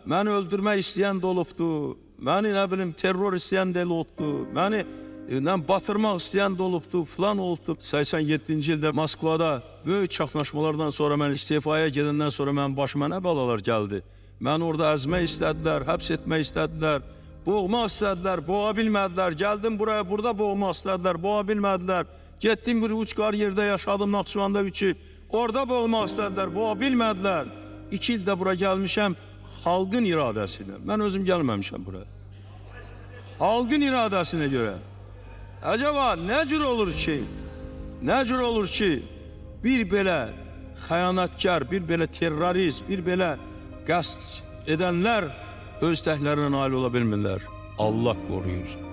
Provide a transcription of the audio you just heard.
məni öldürmək istəyən də olubdu, məni nə bilim terror istəyən də olubdu, məni batırmaq istəyən də olubdu, filan olubdu. 87-ci ildə Moskvada böyük çaxnaşmalardan sonra mən istifaya gedəndən sonra mənim başıma nə balalar gəldi. Məni orada əzmək istədilər, həbs etmək istədilər, boğmaq istədilər, boğa bilmədilər. Gəldim buraya, burada boğmaq istədilər, boğa bilmədilər. Getdim bir uçqar yerdə yaşadım Naxçıvanda 3 il. Orada boğmaq istədilər, boğa bilmədilər. 2 ildə bura gəlmişəm xalqın iradəsinə. Mən özüm gəlməmişəm buraya. Xalqın iradəsinə görə. Acaba nə cür olur ki, bir belə xəyanətkar, bir belə terrorist, bir belə qəsd edənlər öz təhlərine nail ola bilmirlər. Allah qoruyur.